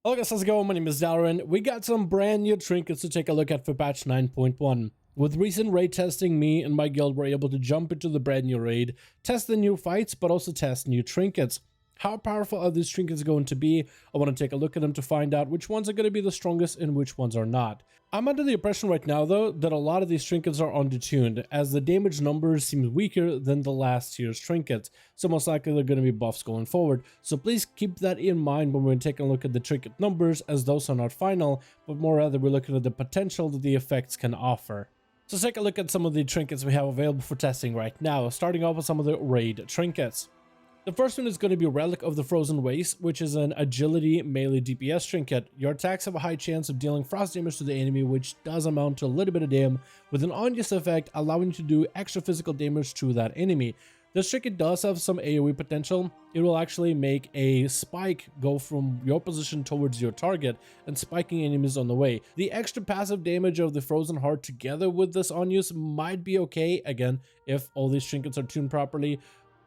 Hello guys, how's it going? My name is Dalaran. We got some brand new trinkets to take a look at for patch 9.1. With recent raid testing, me and my guild were able to jump into the brand new raid, test the new fights, but also test new trinkets. How powerful are these trinkets going to be? I want to take a look at them to find out which ones are going to be the strongest and which ones are not. I'm under the impression right now though that a lot of these trinkets are undertuned, as the damage numbers seem weaker than the last year's trinkets, so most likely they're going to be buffs going forward. So please keep that in mind when we're taking a look at the trinket numbers, as those are not final, but more rather we're looking at the potential that the effects can offer. So let's take a look at some of the trinkets we have available for testing right now, starting off with some of the raid trinkets. The first one is going to be Relic of the Frozen Waste, which is an agility melee DPS trinket. Your attacks have a high chance of dealing frost damage to the enemy, which does amount to a little bit of damage, with an on-use effect allowing you to do extra physical damage to that enemy. This trinket does have some AoE potential. It will actually make a spike go from your position towards your target and spiking enemies on the way. The extra passive damage of the Frozen Heart together with this on-use might be okay, again, if all these trinkets are tuned properly.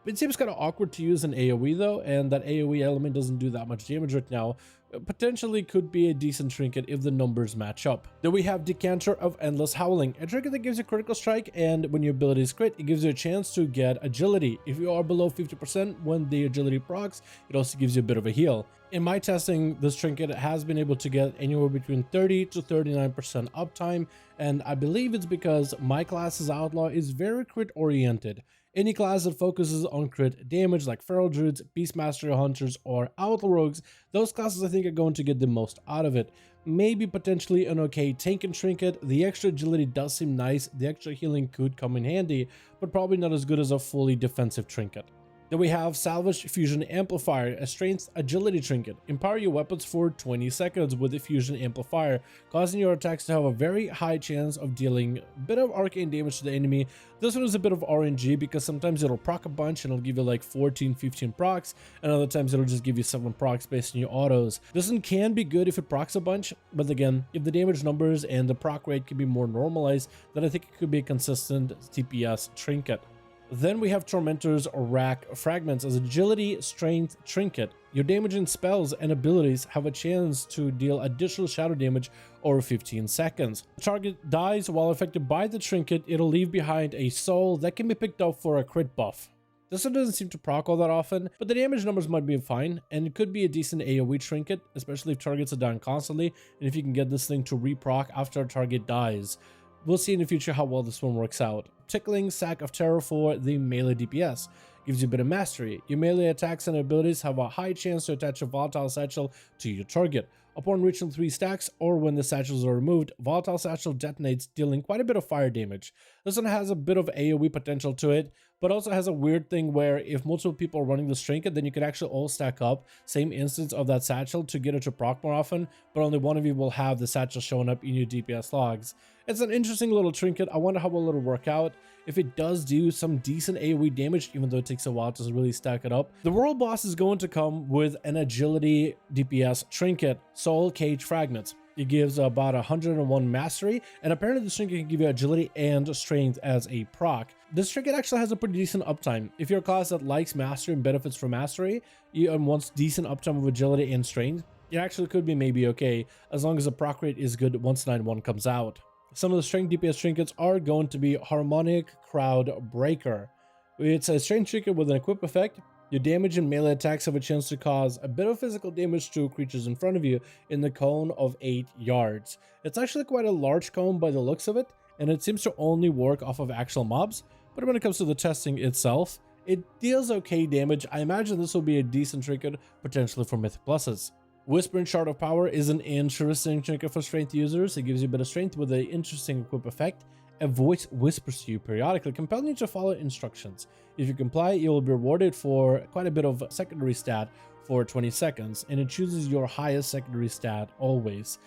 It seems kind of awkward to use an AoE though, and that AoE element doesn't do that much damage right now. Potentially could be a decent trinket if the numbers match up. Then we have Decanter of Endless Howling, a trinket that gives you critical strike, and when your abilities crit, it gives you a chance to get agility. If you are below 50% when the agility procs, it also gives you a bit of a heal. In my testing, this trinket has been able to get anywhere between 30 to 39% uptime, and I believe it's because my class's outlaw is very crit oriented. Any class that focuses on crit damage like Feral Druids, Beastmaster Hunters, or Outlaw Rogues, those classes I think are going to get the most out of it. Maybe potentially an okay tank and trinket. The extra agility does seem nice, the extra healing could come in handy, but probably not as good as a fully defensive trinket. Then we have Salvage Fusion Amplifier, a strength agility trinket. Empower your weapons for 20 seconds with the Fusion Amplifier, causing your attacks to have a very high chance of dealing a bit of arcane damage to the enemy. This one is a bit of RNG because sometimes it'll proc a bunch and it'll give you like 14-15 procs, and other times it'll just give you 7 procs based on your autos. This one can be good if it procs a bunch, but again, if the damage numbers and the proc rate can be more normalized, then I think it could be a consistent TPS trinket. Then we have Tormentor's Rack Fragments as agility strength trinket. Your damage and spells and abilities have a chance to deal additional shadow damage over 15 seconds. The target dies while affected by the trinket, it'll leave behind a soul that can be picked up for a crit buff. This one doesn't seem to proc all that often, but the damage numbers might be fine, and it could be a decent AoE trinket, especially if targets are down constantly, and if you can get this thing to re-proc after a target dies. We'll see in the future how well this one works out. Tickling Sack of Terror for the melee DPS. Gives you a bit of mastery. Your melee attacks and abilities have a high chance to attach a volatile satchel to your target. Upon reaching 3 stacks, or when the satchels are removed, volatile satchel detonates, dealing quite a bit of fire damage. This one has a bit of AoE potential to it, but also has a weird thing where if multiple people are running this trinket, then you can actually all stack up same instance of that satchel to get it to proc more often, but only one of you will have the satchel showing up in your DPS logs. It's an interesting little trinket. I wonder how well it'll work out. If it does do some decent AoE damage, even though it takes a while to really stack it up. The world boss is going to come with an agility DPS trinket, Soul Cage Fragments. It gives about 101 mastery, and apparently this trinket can give you agility and strength as a proc. This trinket actually has a pretty decent uptime. If you're a class that likes mastery and benefits from mastery, and wants decent uptime of agility and strength, it actually could be maybe okay, as long as the proc rate is good once 9.1 comes out. Some of the strength DPS trinkets are going to be Harmonic Crowd Breaker. It's a strength trinket with an equip effect. Your damage and melee attacks have a chance to cause a bit of physical damage to creatures in front of you in the cone of 8 yards. It's actually quite a large cone by the looks of it, and it seems to only work off of actual mobs, but when it comes to the testing itself, it deals okay damage. I imagine this will be a decent trinket, potentially for Mythic Pluses. Whispering Shard of Power is an interesting trinket for strength users. It gives you a bit of strength with an interesting equip effect. A voice whispers to you periodically, compelling you to follow instructions. If you comply, you will be rewarded for quite a bit of secondary stat for 20 seconds, and it chooses your highest secondary stat always.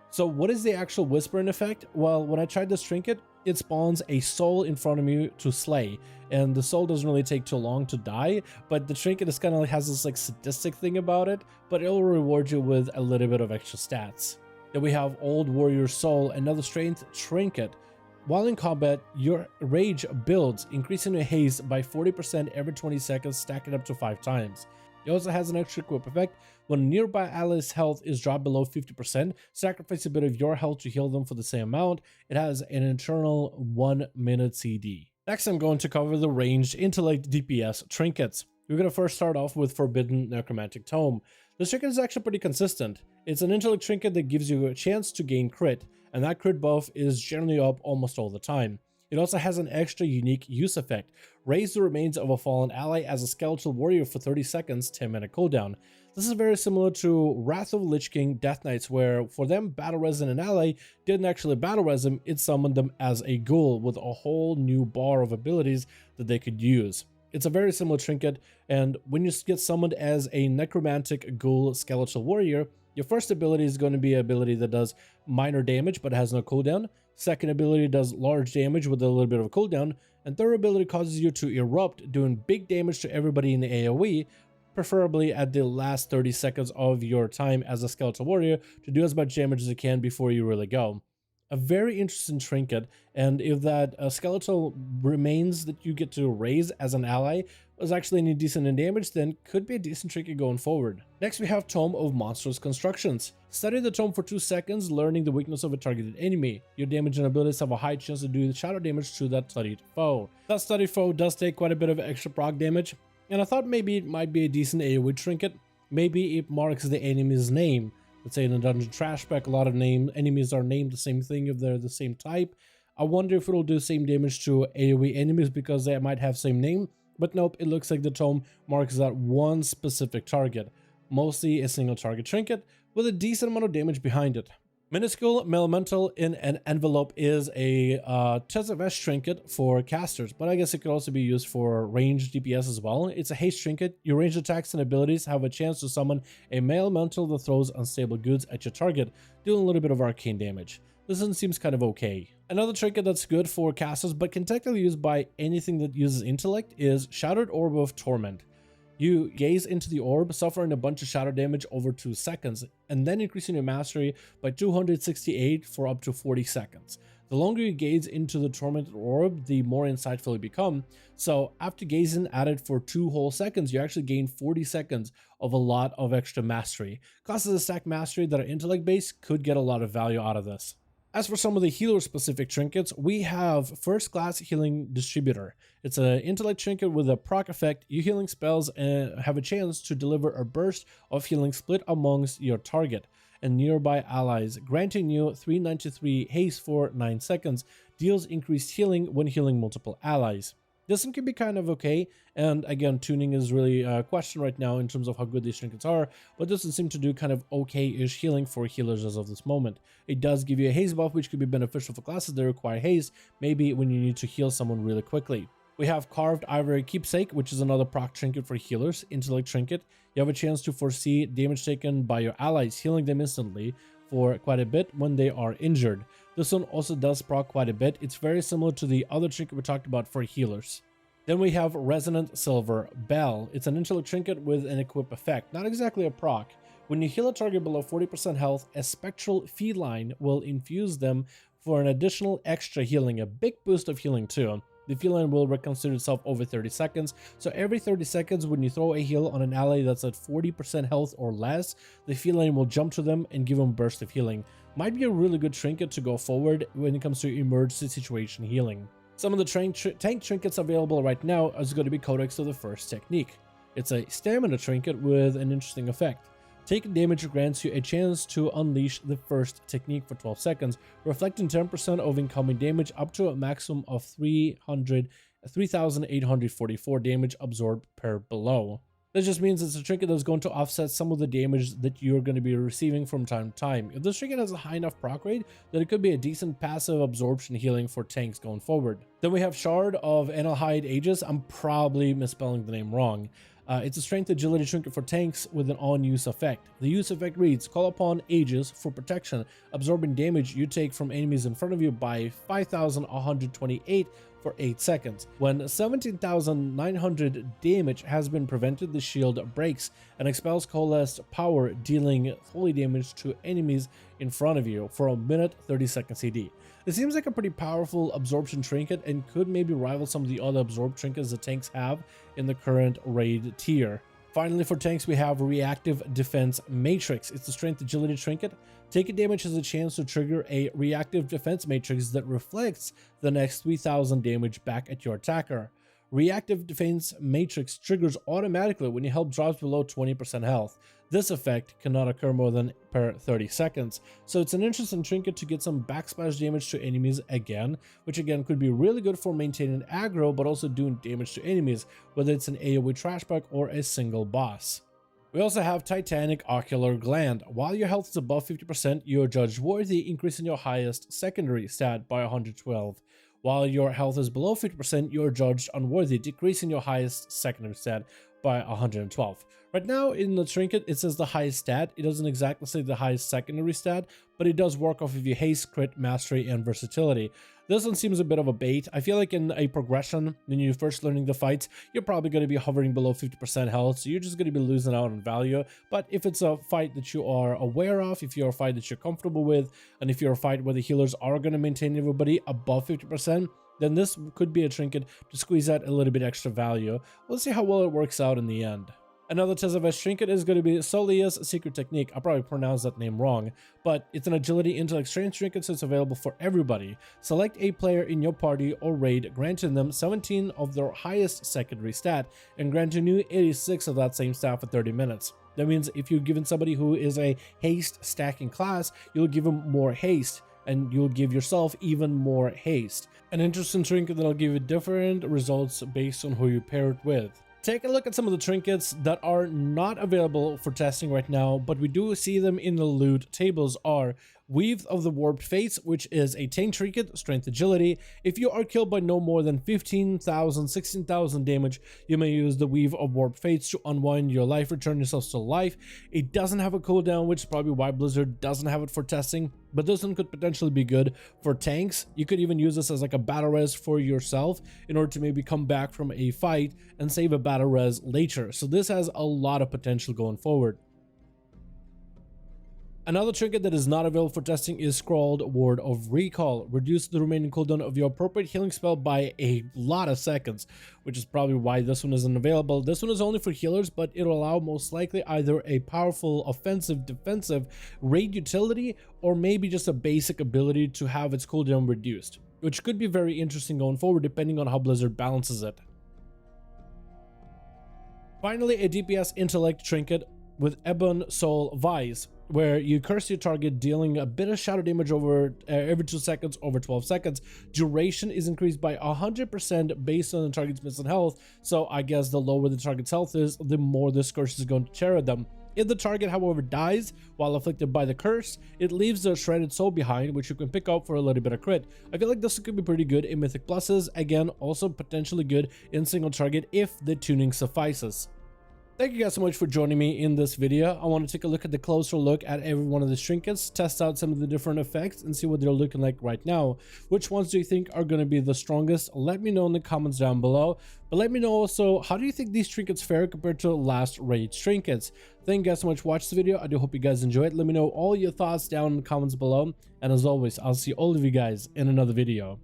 So what is the actual whispering effect? Well, when I tried this trinket, it spawns a soul in front of me to slay, and the soul doesn't really take too long to die, but the trinket is kind of like has this like sadistic thing about it, but it will reward you with a little bit of extra stats. Then we have Old Warrior Soul, another strength trinket. While in combat, your rage builds, increasing your haste by 40% every 20 seconds, stacking up to 5 times. It also has an extra equip effect. When a nearby ally's health is dropped below 50%, sacrifice a bit of your health to heal them for the same amount. It has an internal 1-minute CD. Next, I'm going to cover the ranged Intellect DPS trinkets. We're going to first start off with Forbidden Necromantic Tome. This trinket is actually pretty consistent. It's an Intellect trinket that gives you a chance to gain crit, and that crit buff is generally up almost all the time. It also has an extra unique use effect. Raise the remains of a fallen ally as a skeletal warrior for 30 seconds, 10-minute cooldown. This is very similar to Wrath of Lich King Death Knights, where for them, battle res an ally didn't actually battle res them, it summoned them as a ghoul with a whole new bar of abilities that they could use. It's a very similar trinket, and when you get summoned as a necromantic ghoul skeletal warrior, your first ability is going to be an ability that does minor damage but has no cooldown. Second ability does large damage with a little bit of a cooldown. And third ability causes you to erupt, doing big damage to everybody in the AoE, preferably at the last 30 seconds of your time as a skeletal warrior to do as much damage as you can before you really go. A very interesting trinket, and if that skeletal remains that you get to raise as an ally was actually any decent in damage, then could be a decent trinket going forward. Next, we have Tome of Monstrous Constructions. Study the tome for 2 seconds, learning the weakness of a targeted enemy. Your damage and abilities have a high chance to do shadow damage to that studied foe. That studied foe does take quite a bit of extra proc damage, and I thought maybe it might be a decent AoE trinket. Maybe it marks the enemy's name. Let's say in a dungeon trash pack, a lot of enemies are named the same thing if they're the same type. I wonder if it'll do same damage to AoE enemies because they might have same name. But nope, it looks like the tome marks that one specific target. Mostly a single target trinket with a decent amount of damage behind it. Minuscule Elemental in an Envelope is a Tezavesh trinket for casters, but I guess it could also be used for ranged DPS as well. It's a haste trinket. Your ranged attacks and abilities have a chance to summon a Elemental that throws unstable goods at your target, doing a little bit of arcane damage. This one seems kind of okay. Another trinket that's good for casters but can technically be used by anything that uses Intellect is Shattered Orb of Torment. You gaze into the orb, suffering a bunch of shadow damage over 2 seconds, and then increasing your mastery by 268 for up to 40 seconds. The longer you gaze into the tormented orb, the more insightful you become. So after gazing at it for 2 whole seconds, you actually gain 40 seconds of a lot of extra mastery. Classes of stack mastery that are intellect based could get a lot of value out of this. As for some of the healer specific trinkets, we have First Class Healing Distributor. It's an intellect trinket with a proc effect. You healing spells have a chance to deliver a burst of healing split amongst your target and nearby allies, granting you 393 haste for 9 seconds, deals increased healing when healing multiple allies. This one can be kind of okay, and again, tuning is really a question right now in terms of how good these trinkets are, but this one seems to do kind of okay-ish healing for healers as of this moment. It does give you a haste buff, which could be beneficial for classes that require haste, maybe when you need to heal someone really quickly. We have Carved Ivory Keepsake, which is another proc trinket for healers, intellect trinket. You have a chance to foresee damage taken by your allies, healing them instantly for quite a bit when they are injured. This one also does proc quite a bit. It's very similar to the other trinket we talked about for healers. Then we have Resonant Silver Bell. It's an intellect trinket with an equip effect, not exactly a proc. When you heal a target below 40% health, a spectral feline will infuse them for an additional extra healing, a big boost of healing too. The feline will reconstitute itself over 30 seconds, so every 30 seconds when you throw a heal on an ally that's at 40% health or less, the feline will jump to them and give them a burst of healing. Might be a really good trinket to go forward when it comes to emergency situation healing. Some of the tank trinkets available right now is going to be Codex of the First Technique. It's a stamina trinket with an interesting effect. Taking damage grants you a chance to unleash the first technique for 12 seconds, reflecting 10% of incoming damage up to a maximum of 3,844 damage absorbed per blow. This just means it's a trinket that's going to offset some of the damage that you're going to be receiving from time to time. If this trinket has a high enough proc rate, then it could be a decent passive absorption healing for tanks going forward. Then we have Shard of Enelhide Aegis. I'm probably misspelling the name wrong. It's a strength agility trinket for tanks with an on-use effect. The use effect reads, call upon Aegis for protection, absorbing damage you take from enemies in front of you by 5,128 for 8 seconds. When 17,900 damage has been prevented, the shield breaks and expels coalesced power, dealing holy damage to enemies in front of you for a minute 30-second CD. It seems like a pretty powerful absorption trinket and could maybe rival some of the other absorb trinkets the tanks have in the current raid tier. Finally, for tanks, we have Reactive Defense Matrix. It's a Strength Agility trinket. Taking damage has a chance to trigger a Reactive Defense Matrix that reflects the next 3000 damage back at your attacker. Reactive Defense Matrix triggers automatically when your health drops below 20% health. This effect cannot occur more than per 30 seconds, so it's an interesting trinket to get some backsplash damage to enemies again, which again could be really good for maintaining aggro but also doing damage to enemies, whether it's an AoE trashback or a single boss. We also have Titanic Ocular Gland. While your health is above 50%, you are judged worthy, increasing your highest secondary stat by 112. While your health is below 50%, you are judged unworthy, decreasing your highest secondary stat by 112. Right now in the trinket, it says the highest stat. It doesn't exactly say the highest secondary stat, but it does work off of your haste, crit, mastery, and versatility. This one seems a bit of a bait. I feel like in a progression, when you're first learning the fights, you're probably going to be hovering below 50% health, so you're just going to be losing out on value. But if it's a fight that you are aware of, if you're a fight that you're comfortable with, and if you're a fight where the healers are going to maintain everybody above 50%, then this could be a trinket to squeeze out a little bit extra value. We'll see how well it works out in the end. Another Tezavest trinket is going to be Solia's Secret Technique. I probably pronounced that name wrong, but it's an agility, intellect, strength trinket, so it's available for everybody. Select a player in your party or raid, granting them 17 of their highest secondary stat, and granting you 86 of that same stat for 30 minutes. That means if you're given somebody who is a haste stacking class, you'll give them more haste, and you'll give yourself even more haste. An interesting trinket that'll give you different results based on who you pair it with. Take a look at some of the trinkets that are not available for testing right now, but we do see them in the loot tables are Weave of the Warped Fates, which is a tank trinket, strength agility. If you are killed by no more than 15,000, 16,000 damage, you may use the Weave of Warped Fates to unwind your life, return yourself to life. It doesn't have a cooldown, which is probably why Blizzard doesn't have it for testing, but this one could potentially be good for tanks. You could even use this as like a battle res for yourself in order to maybe come back from a fight and save a battle res later. So this has a lot of potential going forward. Another trinket that is not available for testing is Scrawled Word of Recall. Reduce the remaining cooldown of your appropriate healing spell by a lot of seconds, which is probably why this one isn't available. This one is only for healers, but it'll allow most likely either a powerful offensive, defensive, raid utility, or maybe just a basic ability to have its cooldown reduced, which could be very interesting going forward depending on how Blizzard balances it. Finally, a DPS Intellect trinket with Ebon Soul Vice, where you curse your target, dealing a bit of shadow damage over every 2 seconds over 12 seconds. Duration is increased by 100% based on the target's missing health, so I guess the lower the target's health is, the more this curse is going to tear at them. If the target, however, dies while afflicted by the curse, it leaves the shredded soul behind, which you can pick up for a little bit of crit. I feel like this could be pretty good in Mythic Pluses, again, also potentially good in single target if the tuning suffices. Thank you guys so much for joining me in this video. I want to take a look at the closer look at every one of the trinkets, test out some of the different effects, and see what they're looking like right now. Which ones do you think are going to be the strongest? Let me know in the comments down below. But let me know also, how do you think these trinkets fare compared to last raid trinkets? Thank you guys so much for watching the video. I do hope you guys enjoy it. Let me know all your thoughts down in the comments below. And as always, I'll see all of you guys in another video.